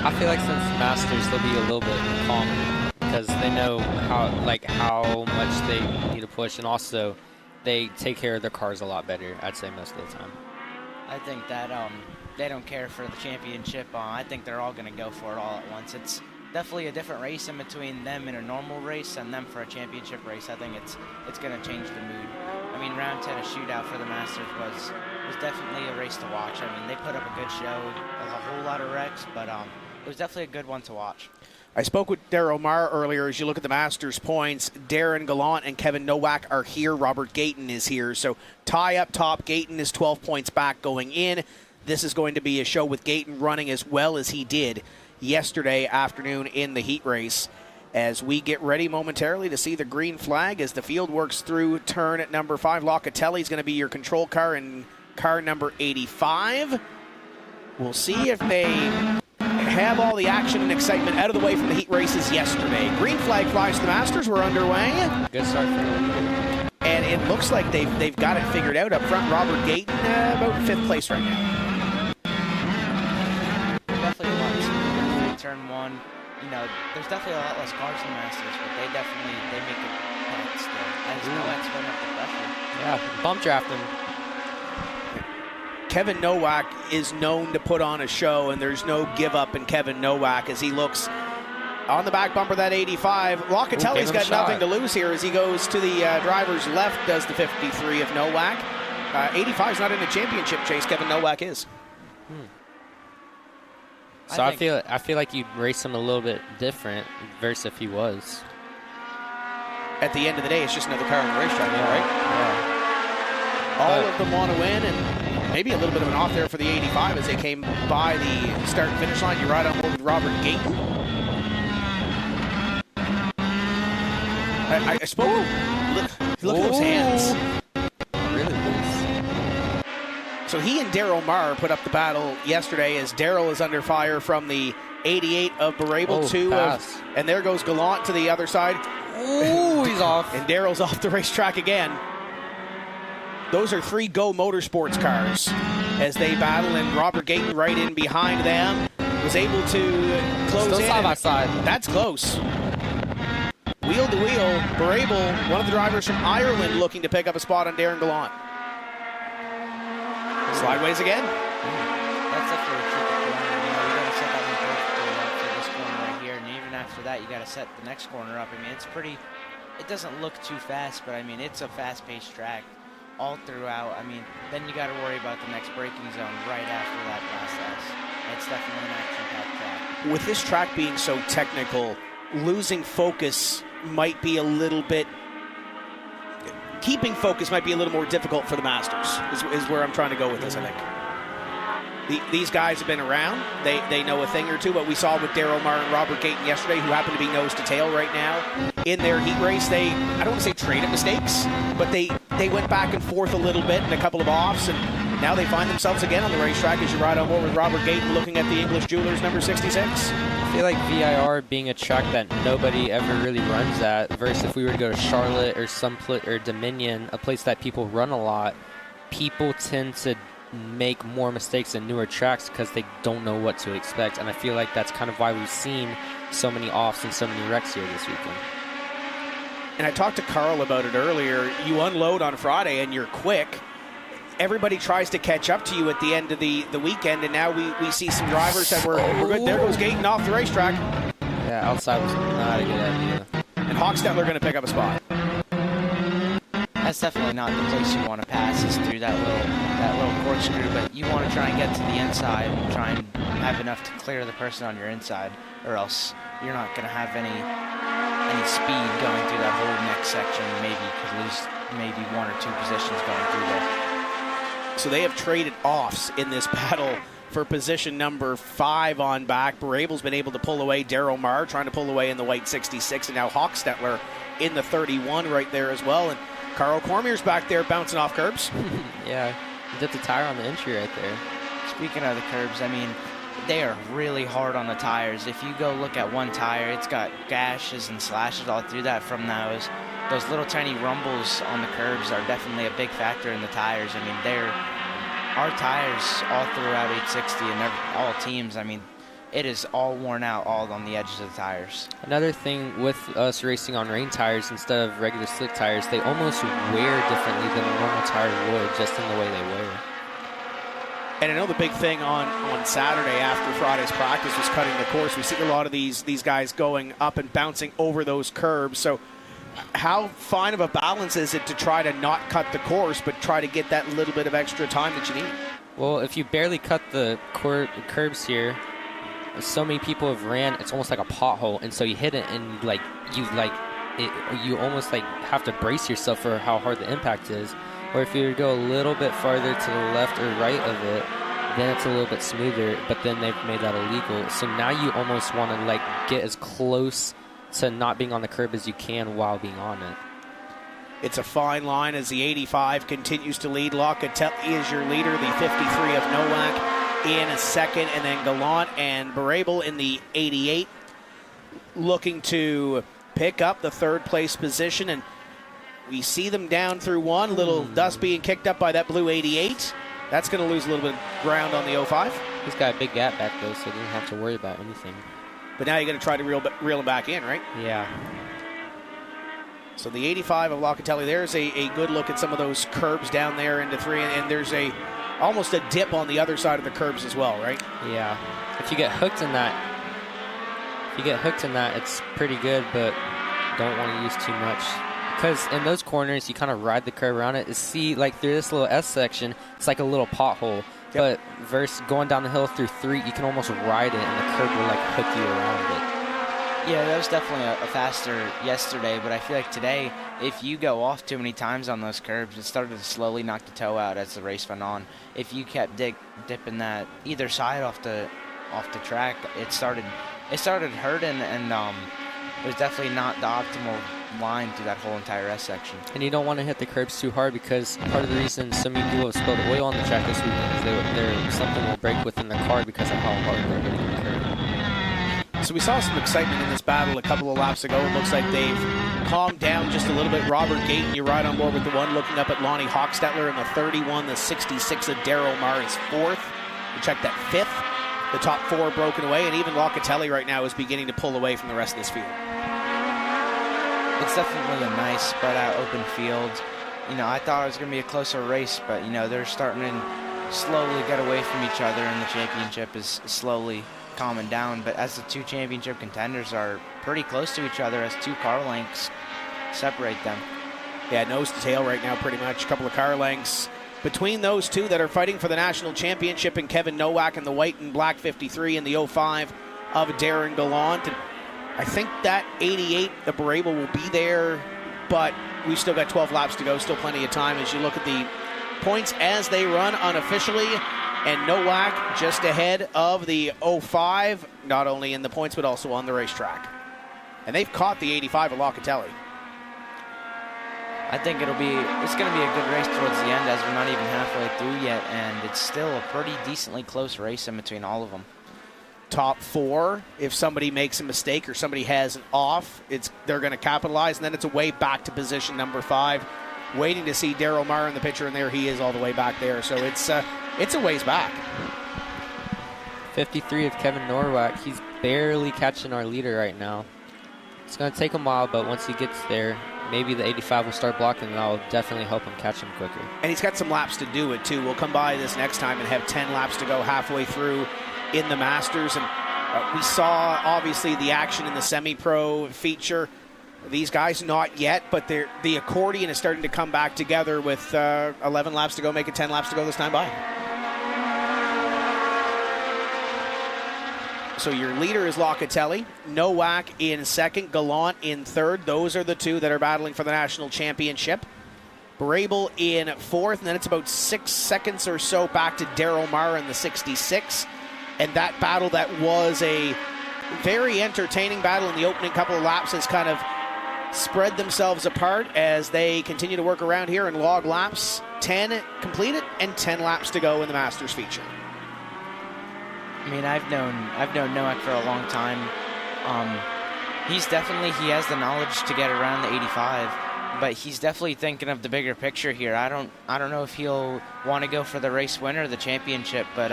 I feel like since Masters, they'll be a little bit calmer because they know how much they need to push, and also they take care of their cars a lot better, I'd say, most of the time. I think that they don't care for the championship. I think they're all going to go for it all at once. It's definitely a different race in between them in a normal race and them for a championship race. I think it's going to change the mood. I mean, round 10, a shootout for the Masters was definitely a race to watch. I mean, they put up a good show, a whole lot of wrecks, but it was definitely a good one to watch. I spoke with Daryl Marr earlier. As you look at the Masters points, Darren Gallant and Kevin Nowak are here. Robert Gayton is here. So tie up top. Gayton is 12 points back going in. This is going to be a show with Gayton running as well as he did yesterday afternoon in the heat race. As we get ready momentarily to see the green flag as the field works through turn at number 5. Locatelli is going to be your control car in car number 85. We'll see if they have all the action and excitement out of the way from the heat races yesterday. Green flag flies to the Masters. We're underway. Good start for the leader. And it looks like they've got it figured out up front. Robert Gayton about 5th place right now. Definitely once. Turn 1. You know, there's definitely a lot less cars in the Masters, but they make it packed still. And there's no expert up the pressure. Yeah, bump drafting. Kevin Nowak is known to put on a show, and there's no give up in Kevin Nowak as he looks on the back bumper, that 85. Locatelli's got nothing to lose here as he goes to the driver's left, does the 53 of Nowak. 85 is not in a championship chase. Kevin Nowak is. So I feel like you'd race him a little bit different versus if he was. At the end of the day, it's just another car on the racetrack, right? Yeah. All of them want to win, and maybe a little bit of an off there for the 85 as they came by the start and finish line. You're right on board with Robert Gayton. I spoke. Look at those hands. Really loose. So he and Daryl Marr put up the battle yesterday as Daryl is under fire from the 88 of Barabel, and there goes Gallant to the other side. Ooh, he's off. And Daryl's off the racetrack again. Those are 3 Go Motorsports cars as they battle, and Robert Gayton right in behind them was able to close Still in. side by side. That's close. Wheel to wheel, Barabel, one of the drivers from Ireland, looking to pick up a spot on Darren Gallant. Slideways again. That's definitely a tricky corner. You know, you got to set that one up for this corner right here, and even after that, you got to set the next corner up. I mean, it's pretty. It doesn't look too fast, but I mean, it's a fast-paced track all throughout. I mean, then you got to worry about the next braking zone right after that process. It's definitely an action-packed track. With this track being so technical, losing focus might be a little bit. Keeping focus might be a little more difficult for the Masters, is where I'm trying to go with this, I think. These guys have been around. They know a thing or two. What we saw with Daryl Marr and Robert Gayton yesterday, who happen to be nose to tail right now, in their heat race, I don't want to say traded mistakes, but they went back and forth a little bit and a couple of offs, and now they find themselves again on the racetrack as you ride on board with Robert Gayton looking at the English Jewelers number 66. I feel like VIR being a track that nobody ever really runs at versus if we were to go to Charlotte or Dominion, a place that people run a lot, people tend to make more mistakes in newer tracks because they don't know what to expect, and I feel like that's kind of why we've seen so many offs and so many wrecks here this weekend. And I talked to Carl about it earlier. You unload on Friday and you're quick. Everybody tries to catch up to you at the end of the weekend, and now we see some drivers that we're good. There goes Gayton off the racetrack. Yeah, outside was not a good idea. And Hochstetler going to pick up a spot. That's definitely not the place you want to pass, is through that little corkscrew, but you want to try and get to the inside and try and have enough to clear the person on your inside, or else you're not going to have any speed going through that whole next section. Maybe you could lose maybe 1 or 2 positions going through there. So they have traded offs in this battle for position number 5 on back. Barabel's been able to pull away. Daryl Marr trying to pull away in the white 66, and now Hochstetler in the 31 right there as well. And Carl Cormier's back there bouncing off curbs. Yeah, he dipped the tire on the entry right there. Speaking of the curbs, I mean, they are really hard on the tires. If you go look at one tire, it's got gashes and slashes all through that from those little tiny rumbles on the curbs are definitely a big factor in the tires. I mean, our tires all throughout 860 and all teams, I mean, it is all worn out, all on the edges of the tires. Another thing with us racing on rain tires instead of regular slick tires, they almost wear differently than a normal tire would, just in the way they wear. And I know the big thing on Saturday after Friday's practice was cutting the course. We see a lot of these guys going up and bouncing over those curbs. So how fine of a balance is it to try to not cut the course but try to get that little bit of extra time that you need? Well, if you barely cut the curbs here, so many people have ran, it's almost like a pothole, and so you hit it and you almost like have to brace yourself for how hard the impact is. Or if you go a little bit farther to the left or right of it, then it's a little bit smoother, but then they've made that illegal. So now you almost want to like get as close to not being on the curb as you can while being on it. It's a fine line as the 85 continues to lead. Locatelli is your leader, the 53 of Nowak in a second, and then Gallant and Barabel in the 88 looking to pick up the third place position. And we see them down through one. Little dust being kicked up by that blue 88. That's going to lose a little bit of ground on the 05. He's got a big gap back, though, so he doesn't have to worry about anything. But now you're going to try to reel him back in, right? Yeah. So the 85 of Locatelli, there's a good look at some of those curbs down there into 3, and there's almost a dip on the other side of the curbs as well, right? Yeah. If you get hooked in that, it's pretty good, but don't want to use too much. Because in those corners, you kind of ride the curb around it. See, like through this little S section, it's like a little pothole. Yep. But versus going down the hill through 3, you can almost ride it, and the curb will like hook you around it. Yeah, that was definitely a faster yesterday, but I feel like today, if you go off too many times on those curbs, it started to slowly knock the toe out as the race went on. If you kept dipping that either side off the track, it started hurting, and it was definitely not the optimal line through that whole entire S section. And you don't want to hit the curbs too hard, because part of the reason so many people have spilled oil on the track this weekend is something will break within their car because of how hard they're hitting the curb. So we saw some excitement in this battle a couple of laps ago. It looks like they've calmed down just a little bit. Robert Gayton, you're right on board with the 1, looking up at Lonnie Hochstetler in the 31. The 66 of Daryl Marr is 4th. We checked that 5th. The top 4 broken away, and even Locatelli right now is beginning to pull away from the rest of this field. It's definitely a nice spread out open field. I thought it was going to be a closer race, but they're starting to slowly get away from each other, and the championship is slowly calming down. But as the 2 championship contenders are pretty close to each other, as 2 car lengths separate them. Yeah, nose to tail right now pretty much. A couple of car lengths between those 2 that are fighting for the national championship, and Kevin Nowak in the white and black 53 and the 05 of Darren Gallant. And I think that 88, the Barabel, will be there, but we've still got 12 laps to go, still plenty of time as you look at the points as they run unofficially. And Nowak just ahead of the 05, not only in the points but also on the racetrack. And they've caught the 85 of Locatelli. I think it's going to be a good race towards the end, as we're not even halfway through yet, and it's still a pretty decently close race in between all of them. Top 4, if somebody makes a mistake or somebody has an off, they're going to capitalize, and then it's a way back to position number 5. Waiting to see Daryl Marr in the picture, and there he is all the way back there. So it's a ways back. 53 of Kevin Nowak. He's barely catching our leader right now. It's going to take him a while, but once he gets there, maybe the 85 will start blocking, and that'll definitely help him catch him quicker. And he's got some laps to do it, too. We'll come by this next time and have 10 laps to go halfway through in the Masters. And we saw, obviously, the action in the semi-pro feature. These guys not yet, but the accordion is starting to come back together with 11 laps to go, make it 10 laps to go this time by. So your leader is Locatelli, Nowak in second, Gallant in third. Those are the 2 that are battling for the national championship. Barabel in 4th, and then it's about 6 seconds or so back to Daryl Marr in the 66. And that battle that was a very entertaining battle in the opening couple of laps has kind of spread themselves apart as they continue to work around here and log laps. 10 completed and 10 laps to go in the Masters feature. I mean, I've known Nowak for a long time. He has the knowledge to get around the 85, but he's definitely thinking of the bigger picture here. I don't know if he'll want to go for the race winner of the championship, but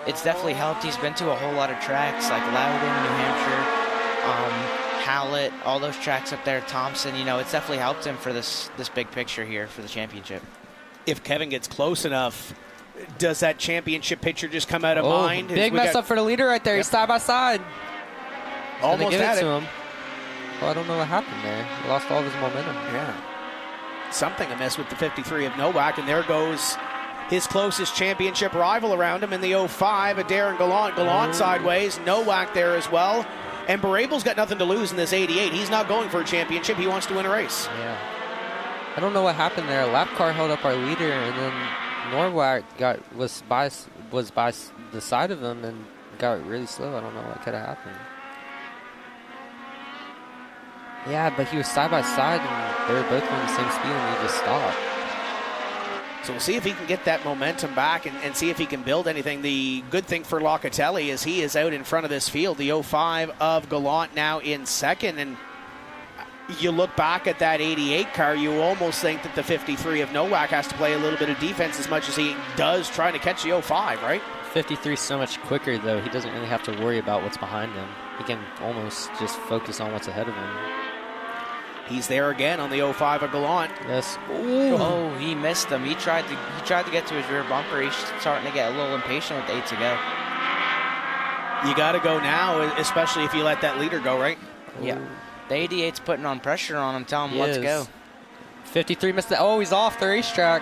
it's definitely helped. He's been to a whole lot of tracks like Loudon, New Hampshire, Hallett, all those tracks up there, Thompson. You know, it's definitely helped him for this big picture here for the championship. If Kevin gets close enough, does that championship picture just come out of mind? Big mess up for the leader right there. He's side by side. Almost give had it it. to him. Well, I don't know what happened there. He lost all of his momentum. Yeah. Something amiss with the 53 of Nowak, and there goes his closest championship rival around him in the 05, a Darren Gallant. Gallant sideways, Nowak there as well. And Barabel's got nothing to lose in this 88. He's not going for a championship. He wants to win a race. Yeah. I don't know what happened there. A lap car held up our leader, and then Nowak was by the side of him and got really slow. I don't know what could have happened. Yeah, but he was side by side, and they were both going the same speed, and he just stopped. So we'll see if he can get that momentum back and see if he can build anything. The good thing for Locatelli is he is out in front of this field. The 05 of Gallant now in second. And you look back at that 88 car, you almost think that the 53 of Nowak has to play a little bit of defense as much as he does trying to catch the 05, right? 53 is so much quicker, though. He doesn't really have to worry about what's behind him. He can almost just focus on what's ahead of him. He's there again on the 05 of Gallant. Yes. Ooh. Oh, he missed him. He tried to get to his rear bumper. He's starting to get a little impatient with 8 to go. You got to go now, especially if you let that leader go, right? Yeah. The 88's putting on pressure on him, telling him, let's go. 53 missed it. Oh, he's off the racetrack.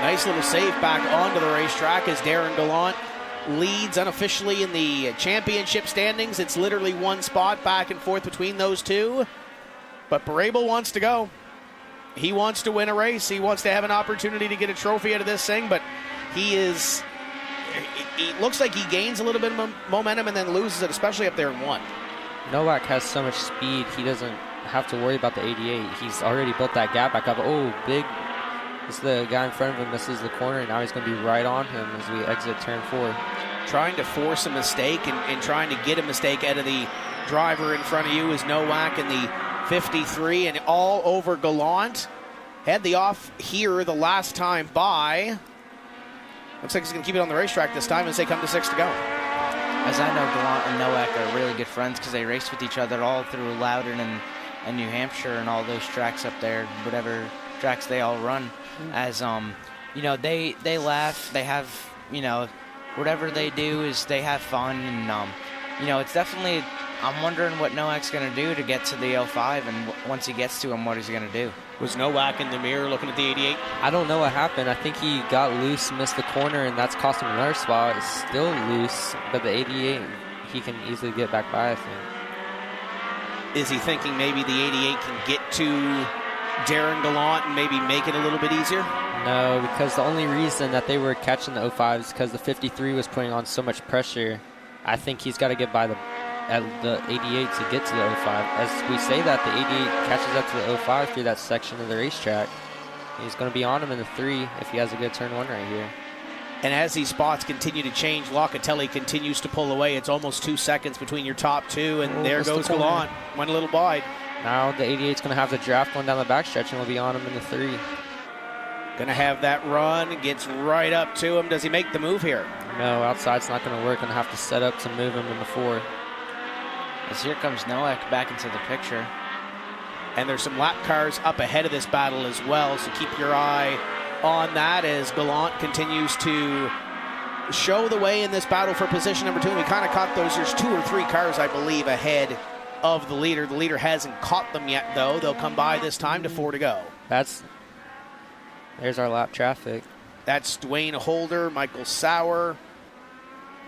Nice little save back onto the racetrack as Darren Gallant leads unofficially in the championship standings. It's literally one spot back and forth between those two. But Barabel wants to go. He wants to win a race. He wants to have an opportunity to get a trophy out of this thing, but it looks like he gains a little bit of momentum and then loses it, especially up there in 1. Nowak has so much speed, he doesn't have to worry about the 88. He's already built that gap back up. Oh, big. It's the guy in front of him misses the corner, and now he's going to be right on him as we exit turn 4. Trying to force a mistake and trying to get a mistake out of the driver in front of you is Nowak in the 53 and all over Gallant. Had the off here the last time by. Looks like he's going to keep it on the racetrack this time as they come to 6 to go. As I know, Gallant and Nowak are really good friends because they raced with each other all through Loudon and New Hampshire and all those tracks up there, whatever tracks they all run. As you know, they laugh, they have, you know, whatever they do is they have fun, and you know, it's definitely. I'm wondering what Nowak's going to do to get to the 05, and once he gets to him, what he's going to do. Was Nowak in the mirror looking at the 88? I don't know what happened. I think he got loose, missed the corner, and that's cost him another spot. It's still loose, but the 88, he can easily get back by, I think. Is he thinking maybe the 88 can get to Darren Gallant and maybe make it a little bit easier? No, because the only reason that they were catching the 05 is because the 53 was putting on so much pressure. I think he's got to get by the 88 to get to the 05. As we say that, the 88 catches up to the 05 through that section of the racetrack. He's going to be on him in the 3 if he has a good turn 1 right here. And as these spots continue to change, Locatelli continues to pull away. It's almost 2 seconds between your top 2, and there goes Gallant. Went a little wide. Now the 88's going to have the draft going down the backstretch, and we'll be on him in the 3. Going to have that run, gets right up to him. Does he make the move here? No, outside's not going to work. Going to have to set up to move him in the 4. As here comes Nowak back into the picture. And there's some lap cars up ahead of this battle as well, so keep your eye on that as Gallant continues to show the way in this battle for position number 2. And we kind of caught those. There's 2 or 3 cars, I believe, ahead of the leader. The leader hasn't caught them yet, though. They'll come by this time to 4 to go. There's our lap traffic. That's Dwayne Holder, Michael Sauer,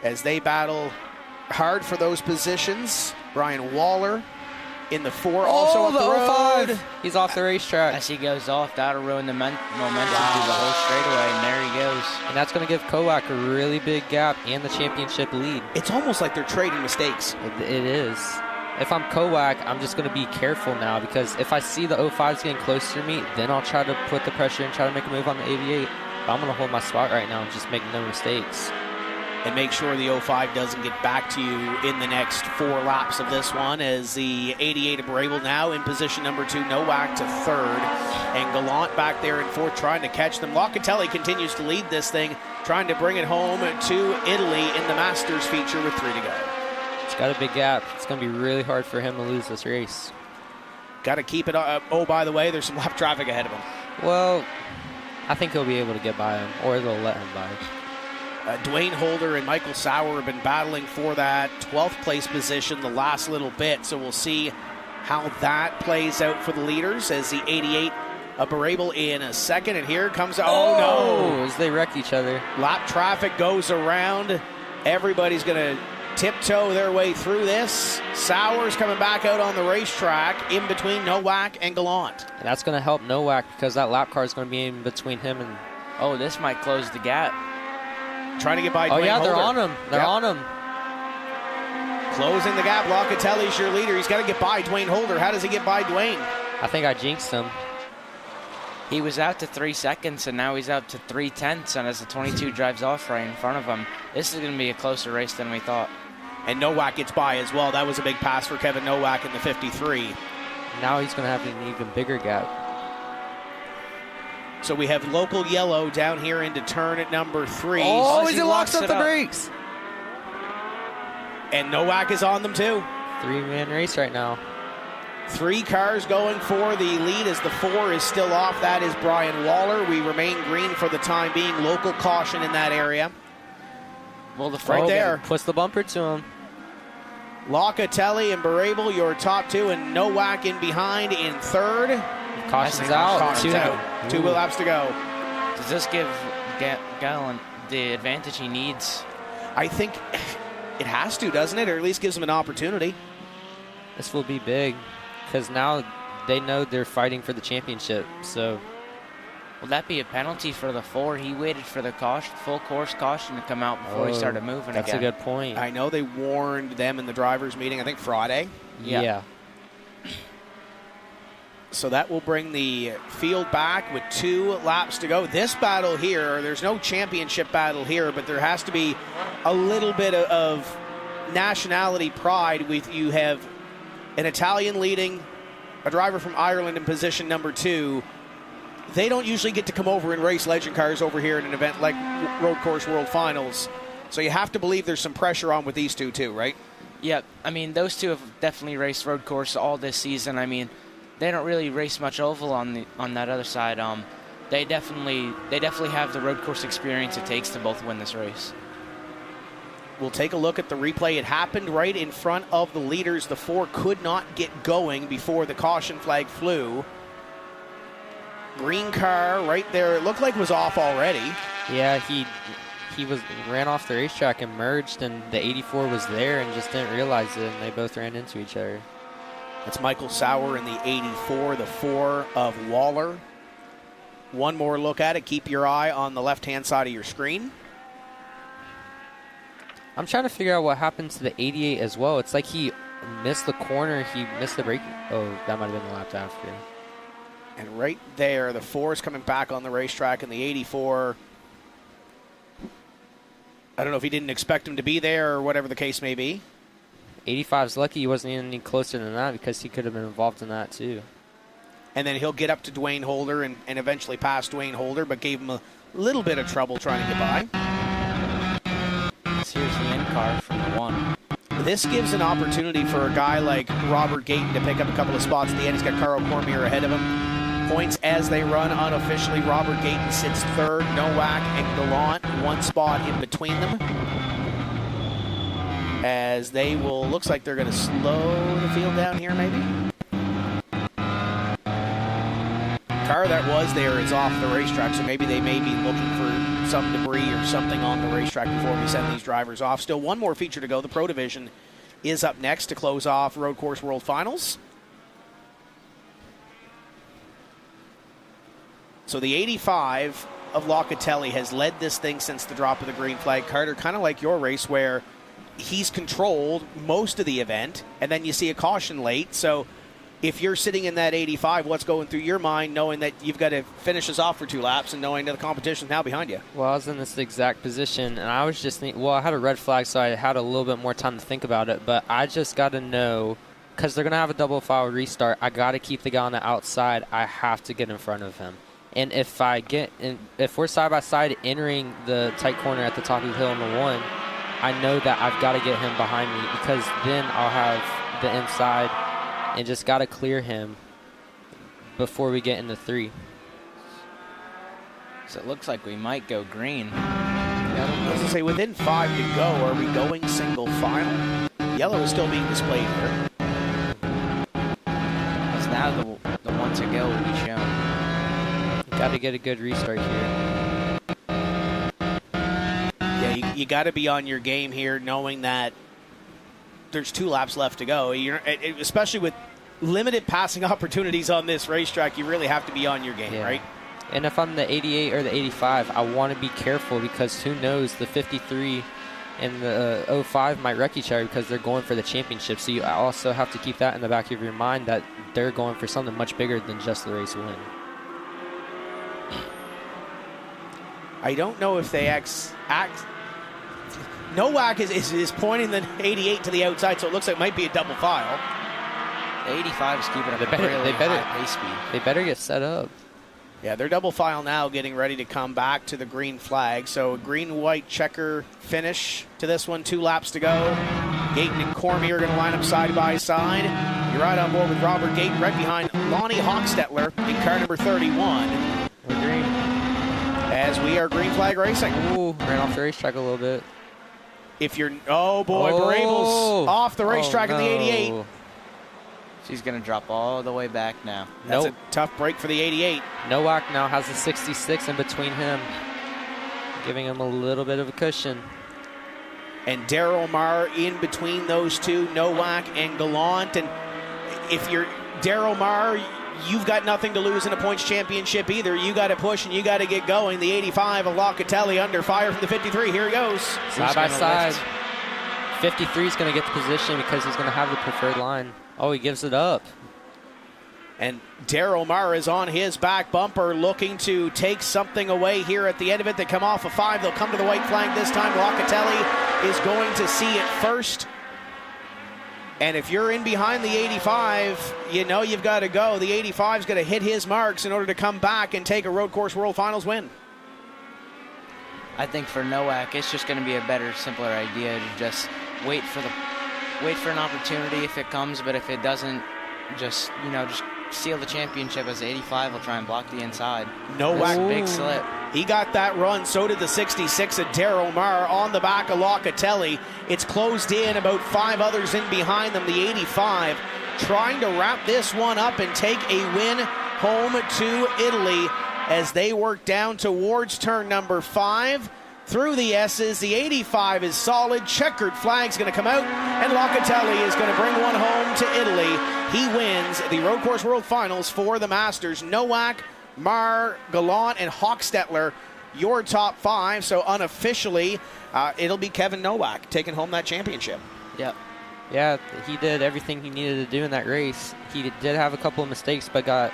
as they battle hard for those positions. Brian Waller in the 4, also up the road. 05. He's off the racetrack. As he goes off, that'll ruin the momentum through the whole straightaway, and there he goes. And that's going to give Kowak a really big gap and the championship lead. It's almost like they're trading mistakes. It is. If I'm Kowak, I'm just going to be careful now, because if I see the 05s getting closer to me, then I'll try to put the pressure and try to make a move on the 88. But I'm going to hold my spot right now and just make no mistakes. and make sure the 05 doesn't get back to you in the next 4 laps of this one, as the 88 of Brable now in position number 2, Nowak to 3rd, and Gallant back there in 4th trying to catch them. Locatelli continues to lead this thing, trying to bring it home to Italy in the Masters feature with 3 to go. It's got a big gap. It's going to be really hard for him to lose this race. Got to keep it up. Oh, by the way, there's some lap traffic ahead of him. Well, I think he'll be able to get by him, or they'll let him by. Dwayne Holder and Michael Sauer have been battling for that 12th place position the last little bit, so we'll see how that plays out for the leaders as the 88 of Barable in a second, and here comes, oh no! As they wreck each other. Lap traffic goes around. Everybody's going to tiptoe their way through this. Sauer's coming back out on the racetrack in between Nowak and Gallant. And that's going to help Nowak because that lap car is going to be in between him and... Oh, this might close the gap. Trying to get by Dwayne Holder. Holder. They're on him. They're on him. Closing the gap. Locatelli's your leader. He's got to get by Dwayne Holder. How does he get by Dwayne? I think I jinxed him. He was out to 3 seconds, and now he's out to 3/10, and as the 22 drives off right in front of him, this is going to be a closer race than we thought. And Nowak gets by as well. That was a big pass for Kevin Nowak in the 53. Now he's going to have an even bigger gap. So we have local yellow down here into turn at number 3. Oh, he locks up the brakes. And Nowak is on them too. 3-man race right now. 3 cars going for the lead as the 4 is still off. That is Brian Waller. We remain green for the time being. Local caution in that area. Well, the right there. Puts the bumper to him. Locatelli and Barable, your top 2, and Nowak in behind in 3rd. Caution's out. Caution's out. 2 laps to go. Does this give Gallant the advantage he needs? I think it has to, doesn't it? Or at least gives him an opportunity. This will be big because now they know they're fighting for the championship. So, will that be a penalty for the 4? He waited for the full course caution to come out before he started moving that's again. That's a good point. I know they warned them in the drivers' meeting, I think Friday. Yeah. So that will bring the field back with 2 laps to go. This battle here, there's no championship battle here, but there has to be a little bit of nationality pride with you have an Italian leading, a driver from Ireland in position number 2. They don't usually get to come over and race legend cars over here in an event like Road Course World Finals. So you have to believe there's some pressure on with these two too, right? Yeah, I mean, those 2 have definitely raced road course all this season. I mean, they don't really race much oval on that other side. They definitely have the road course experience it takes to both win this race. We'll take a look at the replay. It happened right in front of the leaders. The 4 could not get going before the caution flag flew. Green car right there. It looked like it was off already. Yeah, he ran off the racetrack and merged, and the 84 was there and just didn't realize it, and they both ran into each other. That's Michael Sauer in the 84, the 4 of Waller. One more look at it. Keep your eye on the left-hand side of your screen. I'm trying to figure out what happened to the 88 as well. It's like he missed the corner. He missed the brake. Oh, that might have been the lap after. And right there, the 4 is coming back on the racetrack, and the 84, I don't know if he didn't expect him to be there or whatever the case may be. 85's lucky he wasn't any closer than that because he could have been involved in that too. And then he'll get up to Dwayne Holder and eventually pass Dwayne Holder, but gave him a little bit of trouble trying to get by. Here's the end car from the 1. This gives an opportunity for a guy like Robert Gayton to pick up a couple of spots at the end. He's got Carl Cormier ahead of him. Points as they run unofficially. Robert Gayton sits 3rd. Nowak and Gallant 1 spot in between them. As they will, looks like they're going to slow the field down here maybe. Car that was there is off the racetrack, so maybe they may be looking for some debris or something on the racetrack before we send these drivers off. Still 1 more feature to go. The Pro Division is up next to close off Road Course World Finals. So the 85 of Locatelli has led this thing since the drop of the green flag. Carter, kind of like your race where he's controlled most of the event, and then you see a caution late. So if you're sitting in that 85, what's going through your mind knowing that you've got to finish this off for 2 laps and knowing that the competition's now behind you? Well, I was in this exact position, and I was just well, I had a red flag, so I had a little bit more time to think about it, but I just got to know, because they're going to have a double file restart, I got to keep the guy on the outside. I have to get in front of him. And if we're side by side entering the tight corner at the top of the hill in the 1, I know that I've got to get him behind me, because then I'll have the inside and just got to clear him before we get into 3. So it looks like we might go green. Yeah, I was going to say, within 5 to go, are we going single file? Yellow is still being displayed here. Because now the 1 to go will be shown. Got to get a good restart here. Yeah, you got to be on your game here, knowing that there's 2 laps left to go. Especially with limited passing opportunities on this racetrack, you really have to be on your game, right? And if I'm the 88 or the 85, I want to be careful, because who knows, the 53 and the 05 might wreck each other because they're going for the championship. So you also have to keep that in the back of your mind, that they're going for something much bigger than just the race win. I don't know if they Nowak is pointing the 88 to the outside, so it looks like it might be a double file. The 85 is keeping up a really high pace speed. They better get set up. Yeah, they're double file now, getting ready to come back to the green flag. So a green-white checker finish to this one, 2 laps to go. Gayton and Cormier are going to line up side by side. You're right on board with Robert Gayton, right behind Lonnie Hochstetler in car number 31. We're green. As we are green flag racing. Ooh, ran off the racetrack a little bit. If you're, Barabel's off the racetrack at the 88. She's going to drop all the way back now. That's a tough break for the 88. Nowak now has the 66 in between him, giving him a little bit of a cushion. And Daryl Marr in between those two, Nowak and Gallant. And if you're Daryl Marr, you've got nothing to lose in a points championship either. You got to push and you got to get going. The 85 of Locatelli under fire from the 53. Here he goes. Side by side. 53 is going to get the position because he's going to have the preferred line. Oh, he gives it up. And Daryl Marr is on his back bumper, looking to take something away here at the end of it. They come off a 5. They'll come to the white flag this time. Locatelli is going to see it first. And if you're in behind the 85, you know you've got to go. The 85 is going to hit his marks in order to come back and take a Road Course World Finals win. I think for Nowak, it's just going to be a better, simpler idea to just wait for an opportunity if it comes, but if it doesn't, just seal the championship, as the 85 will try and block the inside. Nowak, big slip. He got that run. So did the 66 of Daryl Marr on the back of Locatelli. It's closed in, about 5 others in behind them. The 85 trying to wrap this one up and take a win home to Italy as they work down towards turn number 5. Through the S's, the 85 is solid. Checkered flag's going to come out, and Locatelli is going to bring one home to Italy. He wins the Road Course World Finals for the Masters. Nowak, Marr, Gallant, and Hochstetler, your top 5. So unofficially, it'll be Kevin Nowak taking home that championship. Yep. Yeah, he did everything he needed to do in that race. He did have a couple of mistakes, but got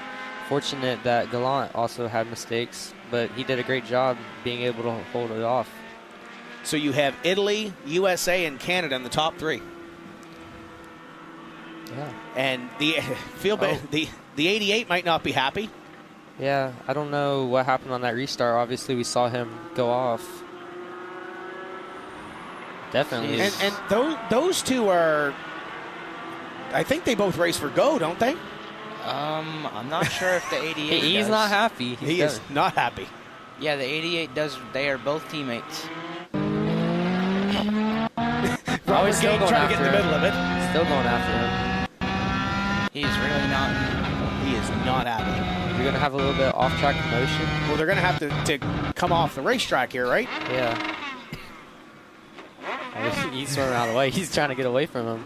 fortunate that Gallant also had mistakes. But he did a great job being able to hold it off. So you have Italy, USA, and Canada in the top 3. Yeah. And the 88 might not be happy. Yeah, I don't know what happened on that restart. Obviously, we saw him go off. Definitely. And those two are, I think they both race for go, don't they? I'm not sure if the 88 He's does. not happy. He is not happy. Yeah, the 88 does. They are both teammates. Robert Gayton trying to get in the middle of it. Still going after him. He's really not. He is not happy. You're going to have a little bit of off-track motion. Well, they're going to have to come off the racetrack here, right? Yeah. He's swerving out of the way. He's trying to get away from him.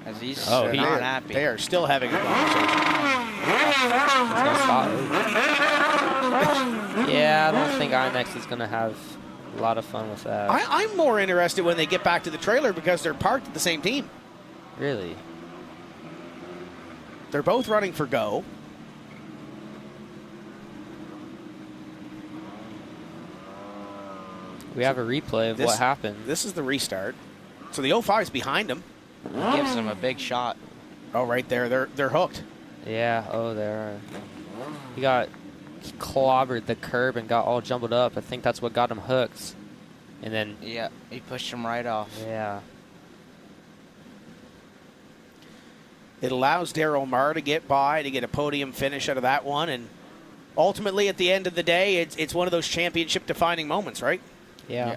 As he's not happy. They are still having a conversation. He's going to stop. Yeah, I don't think IMAX is going to have a lot of fun with that. I'm more interested when they get back to the trailer because they're parked at the same team. Really? They're both running for go. We have a replay of what happened. This is the restart. So the 05 is behind him. Gives him a big shot. Oh, right there. They're hooked. Yeah, there. He clobbered the curb and got all jumbled up. I think that's what got him hooked. And then... Yeah, he pushed him right off. Yeah. It allows Darryl Marr to get by, to get a podium finish out of that one. And ultimately, at the end of the day, it's one of those championship-defining moments, right? Yeah.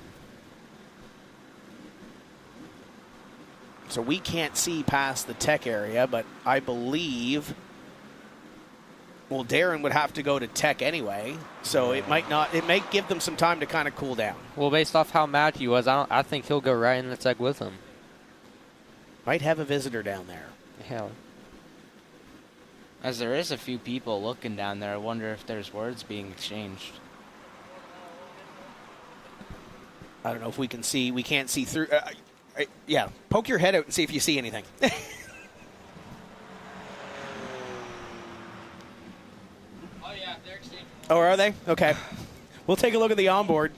So we can't see past the tech area, but I believe, well, Darren would have to go to tech anyway, so it may give them some time to kind of cool down. Well, based off how mad he was, I think he'll go right in the tech with him. Might have a visitor down there. Yeah. As there is a few people looking down there, I wonder if there's words being exchanged. I don't know if we can see. We can't see through. Yeah, poke your head out and see if you see anything. Oh, yeah, they're exchanging. Oh, are they? Okay. We'll take a look at the onboard.